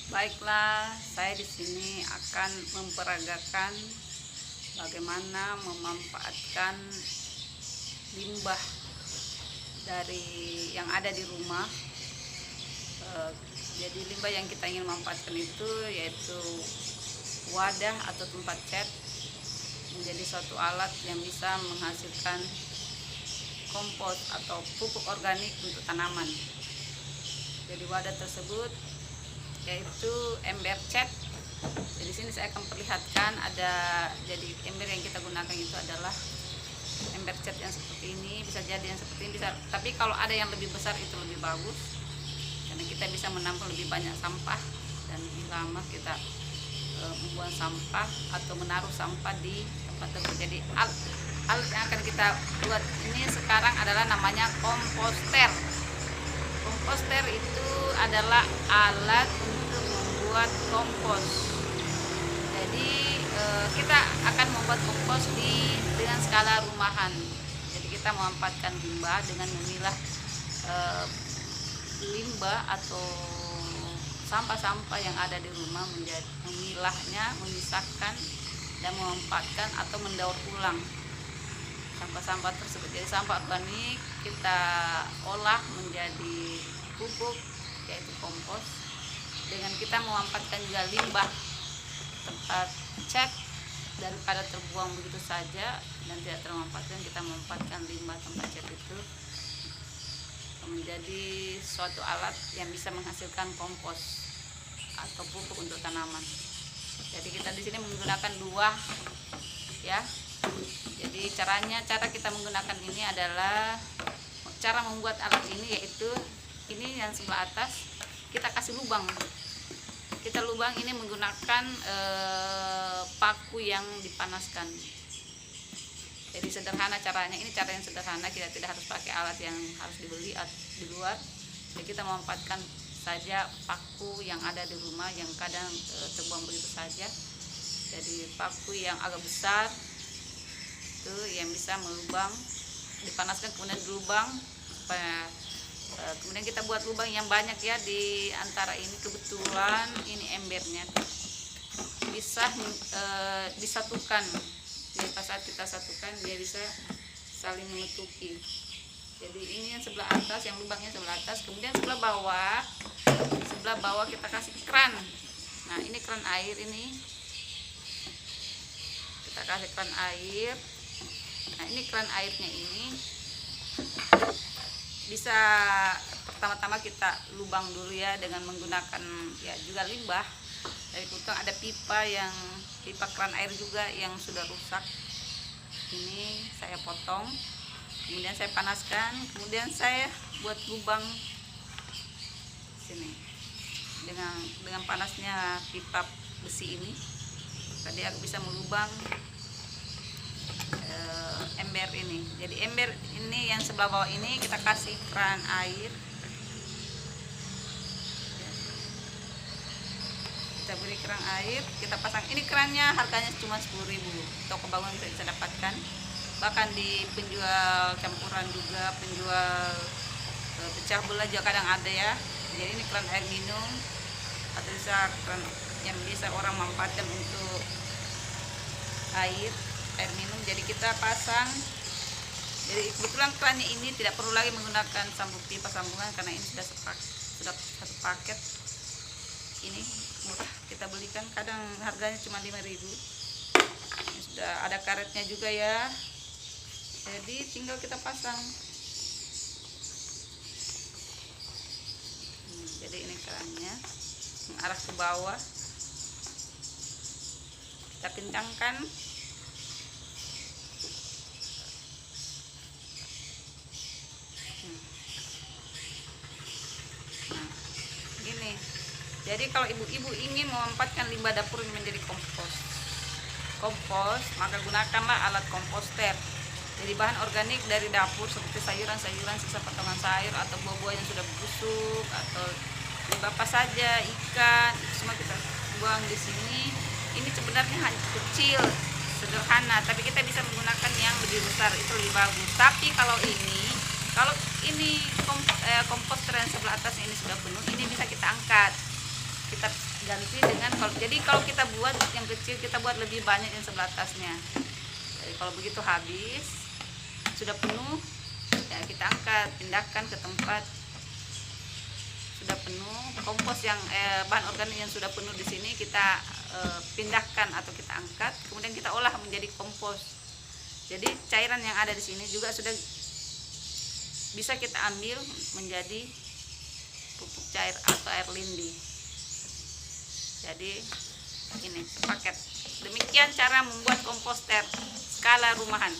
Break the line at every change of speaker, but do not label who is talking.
Baiklah, saya di sini akan memperagakan bagaimana memanfaatkan limbah dari yang ada di rumah. Jadi limbah yang kita ingin manfaatkan itu yaitu wadah atau tempat cat menjadi suatu alat yang bisa menghasilkan kompos atau pupuk organik untuk tanaman. Jadi wadah tersebut yaitu ember cat. Jadi sini saya akan perlihatkan jadi ember yang kita gunakan itu adalah ember cat yang seperti ini, bisa jadi yang seperti ini bisa, tapi kalau ada yang lebih besar itu lebih bagus karena kita bisa menampung lebih banyak sampah dan lebih lama kita membuang sampah atau menaruh sampah di tempat tersebut. Jadi alat yang akan kita buat ini sekarang adalah namanya komposter. Komposter itu adalah alat untuk membuat kompos. Jadi kita akan membuat kompos dengan skala rumahan. Jadi kita memanfaatkan limbah dengan memilah limbah atau sampah-sampah yang ada di rumah, memilahnya, memisahkan dan memanfaatkan atau mendaur ulang sampah-sampah tersebut. Jadi sampah organik kita olah menjadi pupuk yaitu kompos dengan kita memanfaatkan juga limbah tempat cat. Daripada terbuang begitu saja dan tidak termanfaatkan, kita memanfaatkan limbah tempat cat itu menjadi suatu alat yang bisa menghasilkan kompos atau pupuk untuk tanaman. Jadi kita di sini menggunakan dua ya. Jadi cara kita menggunakan ini adalah cara membuat alat ini yaitu ini yang sebelah atas kita kasih lubang. Kita lubang ini menggunakan paku yang dipanaskan. Jadi sederhana caranya, ini cara yang sederhana, kita tidak harus pakai alat yang harus dibeli di luar. Jadi kita memanfaatkan saja paku yang ada di rumah yang kadang terbuang begitu saja. Jadi paku yang agak besar itu yang bisa melubang, dipanaskan kemudian dilubang supaya kemudian kita buat lubang yang banyak ya di antara ini. Kebetulan ini embernya bisa disatukan. Jadi pas saat kita satukan dia bisa saling menutupi. Jadi ini yang sebelah atas, yang lubangnya sebelah atas, kemudian sebelah bawah kita kasih keran. Nah ini keran air ini, kita kasih keran air. Nah ini keran airnya ini bisa pertama-tama kita lubang dulu ya dengan menggunakan ya juga limbah. Dari kebetulan ada pipa keran air juga yang sudah rusak. Ini saya potong, kemudian saya panaskan, kemudian saya buat lubang sini dengan panasnya pipa besi ini. Tadi aku bisa melubang ember ini. Jadi ember ini yang sebelah bawah ini kita kasih keran air. Kita beri keran air, kita pasang. Ini kerannya harganya cuma 10.000. Toko bangunan kita bisa dapatkan. Bahkan di penjual campuran juga, penjual pecah belah juga kadang ada ya. Jadi ini keran air minum atau bisa keran yang bisa orang manfaatkan untuk air minum. Jadi kita pasang. Jadi kebetulan kerannya ini tidak perlu lagi menggunakan pipa sambungan karena ini sudah satu paket. Ini murah, kita belikan kadang harganya cuma 5.000. Ini sudah ada karetnya juga ya. Jadi tinggal kita pasang. Jadi ini kerannya mengarah ke bawah. Kita kencangkan. Jadi kalau ibu-ibu ingin memanfaatkan limbah dapur menjadi kompos, maka gunakanlah alat komposter. Jadi bahan organik dari dapur seperti sayuran-sayuran, sisa potongan sayur atau buah-buah yang sudah busuk atau limbah apa saja, ikan, itu semua kita buang di sini. Ini sebenarnya hanya kecil, sederhana, tapi kita bisa menggunakan yang lebih besar, itu lebih bagus. Tapi kalau ini komposter yang sebelah atas ini sudah penuh, ini bisa kita angkat. Kita ganti dengan kalau kita buat yang kecil, kita buat lebih banyak yang sebelah atasnya. Jadi kalau begitu habis, sudah penuh, ya kita angkat, pindahkan ke tempat sudah penuh. Kompos yang bahan organik yang sudah penuh di sini kita pindahkan atau kita angkat, kemudian kita olah menjadi kompos. Jadi cairan yang ada di sini juga sudah bisa kita ambil menjadi pupuk cair atau air lindi. Jadi ini paket. Demikian cara membuat komposter skala rumahan.